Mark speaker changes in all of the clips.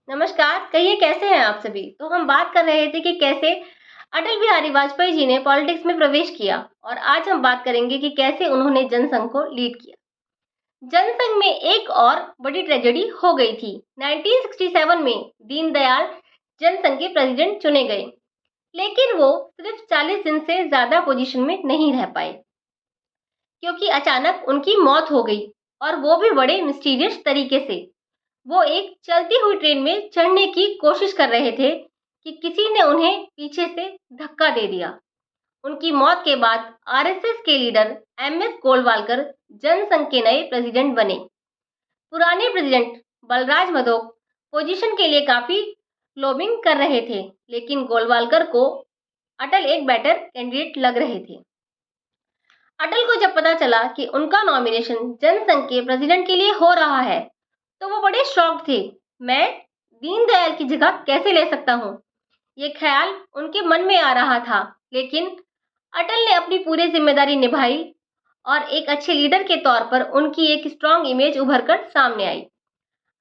Speaker 1: नमस्कार, कहिए कैसे हैं आप सभी? तो हम बात कर रहे थे कि कैसे अटल बिहारी वाजपेयी जी ने पॉलिटिक्स में प्रवेश किया और आज हम बात करेंगे कि कैसे उन्होंने जनसंघ को लीड किया। जनसंघ में एक और बड़ी ट्रेजेडी हो गई थी। 1967 में दीनदयाल जनसंघ के प्रेसिडेंट चुने गए, लेकिन वो सिर्फ 40 दिन से ज्यादा पोजीशन में नहीं रह पाए क्योंकि अचानक उनकी मौत हो गई और वो भी बड़े मिस्टीरियस तरीके से। वो एक चलती हुई ट्रेन में चढ़ने की कोशिश कर रहे थे कि किसी ने उन्हें पीछे से धक्का दे दिया। उनकी मौत के बाद आरएसएस के लीडर एमएस गोलवालकर जनसंघ के नए प्रेसिडेंट बने। पुराने प्रेसिडेंट बलराज मधोक पोजीशन के लिए काफी लॉबिंग कर रहे थे, लेकिन गोलवालकर को अटल एक बेटर कैंडिडेट लग रहे थे। अटल को जब पता चला कि उनका नॉमिनेशन जनसंघ के प्रेसिडेंट के लिए हो रहा है, तो वो बड़े शॉक्ड थे। मैं दीनदयाल की जगह कैसे ले सकता हूँ, ये ख्याल उनके मन में आ रहा था। लेकिन अटल ने अपनी पूरी जिम्मेदारी निभाई और एक अच्छे लीडर के तौर पर उनकी एक स्ट्रांग इमेज उभर कर सामने आई।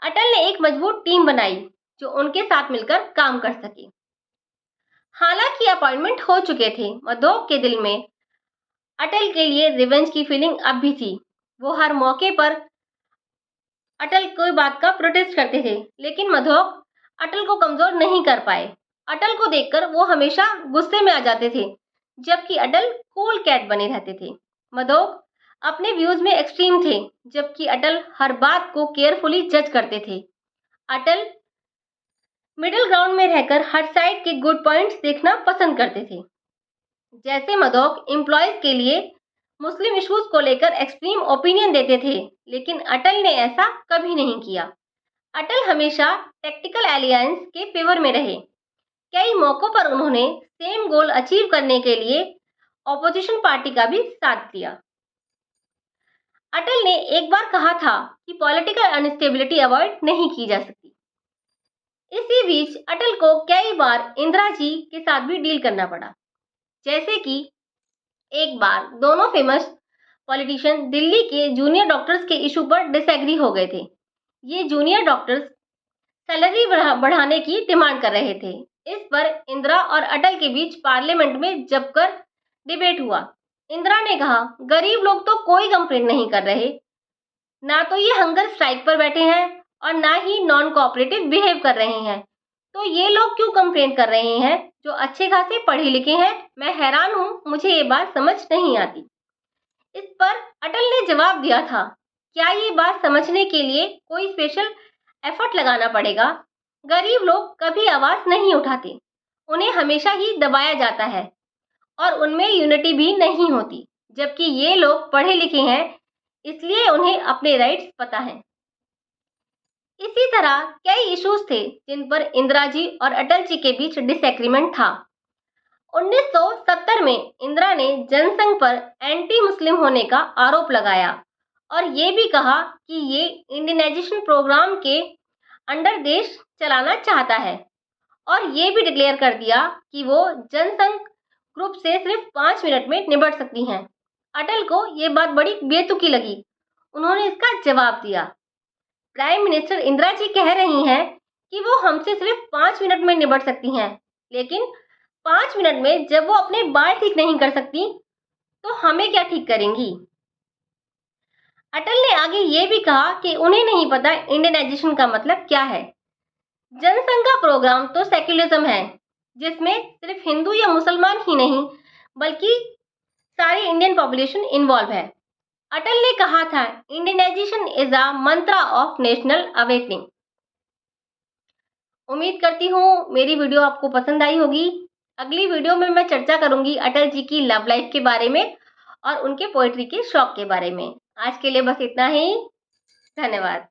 Speaker 1: अटल ने एक मजबूत टीम बनाई जो उनके साथ मिलकर काम कर सके। हालांकि अपॉइंटमेंट हो चुके थे, मधोक के दिल में अटल के लिए रिवेंज की फीलिंग अब भी थी। वो हर मौके पर अटल कोई बात का प्रोटेस्ट करते थे, लेकिन मधोक अटल को कमजोर नहीं कर पाए। अटल को देखकर वो हमेशा गुस्से में आ जाते थे, जबकि अटल कूल कैट बने रहते थे। मधोक अपने व्यूज में एक्सट्रीम थे, जबकि अटल हर बात को केयरफुली जज करते थे। अटल मिडिल ग्राउंड में रहकर हर साइड के गुड पॉइंट्स देखना पसंद करते थे। जैसे मधोक एम्प्लॉयज के लिए मुस्लिम इश्यूज को लेकर एक्सट्रीम ओपिनियन देते थे, लेकिन अटल ने ऐसा कभी नहीं किया। अटल हमेशा टैक्टिकल अलायंस के फेवर में रहे। कई मौकों पर उन्होंने सेम गोल अचीव करने के लिए ऑपोजिशन पार्टी का भी साथ दिया। अटल ने एक बार कहा था कि पॉलिटिकल अनस्टेबिलिटी अवॉइड नहीं की जा सकती। इसी बीच अटल को कई बार इंदिरा जी के साथ भी डील करना पड़ा। जैसे कि एक बार दोनों फेमस पॉलिटिशियन दिल्ली के जूनियर डॉक्टर्स के इशू पर डिसएग्री हो गए थे। ये जूनियर डॉक्टर्स सैलरी बढ़ाने की डिमांड कर रहे थे। इस पर इंदिरा और अटल के बीच पार्लियामेंट में जमकर डिबेट हुआ। इंदिरा ने कहा, गरीब लोग तो कोई कंप्लेंट नहीं कर रहे, ना तो ये हंगर स्ट्राइक पर बैठे हैं और ना ही नॉन कोऑपरेटिव बिहेव कर रहे हैं, तो ये लोग क्यों कंप्लेंट कर रहे हैं जो अच्छे खासे पढ़े लिखे हैं? मैं हैरान हूँ, मुझे ये बात समझ नहीं आती। इस पर अटल ने जवाब दिया था, क्या ये बात समझने के लिए कोई स्पेशल एफर्ट लगाना पड़ेगा? गरीब लोग कभी आवाज नहीं उठाते, उन्हें हमेशा ही दबाया जाता है और उनमें यूनिटी भी नहीं होती, जबकि ये लोग पढ़े लिखे हैं, इसलिए उन्हें अपने राइट्स पता है। इसी तरह कई इश्यूज थे जिन पर इंदिरा जी और अटल जी के बीच डिसएग्रीमेंट था। 1970 में इंदिरा ने जनसंघ पर एंटी मुस्लिम होने का आरोप लगाया और ये भी कहा कि ये इंडियनाइजेशन प्रोग्राम के अंडर देश चलाना चाहता है, और ये भी डिक्लेयर कर दिया कि वो जनसंघ ग्रुप से सिर्फ 5 मिनट में निपट सकती हैं। अटल को ये बात बड़ी बेतुकी लगी। उन्होंने इसका जवाब दिया, प्राइम मिनिस्टर इंदिरा जी कह रही हैं कि वो हमसे सिर्फ 5 मिनट में निपट सकती हैं, लेकिन 5 मिनट में जब वो अपने बाल ठीक नहीं कर सकती, तो हमें क्या ठीक करेंगी? अटल ने आगे ये भी कहा कि उन्हें नहीं पता इंडियनाइजेशन का मतलब क्या है। जनसंघ का प्रोग्राम तो सेक्युलरिज्म है, जिसमें सिर्फ हिंदू या मुसलमान ही नहीं बल्कि सारी इंडियन पॉपुलेशन इन्वॉल्व है। अटल ने कहा था, Indianisation is a Mantra of national awakening. उम्मीद करती हूँ मेरी वीडियो आपको पसंद आई होगी। अगली वीडियो में मैं चर्चा करूंगी अटल जी की लव लाइफ के बारे में और उनके पोएट्री के शौक के बारे में। आज के लिए बस इतना ही। धन्यवाद।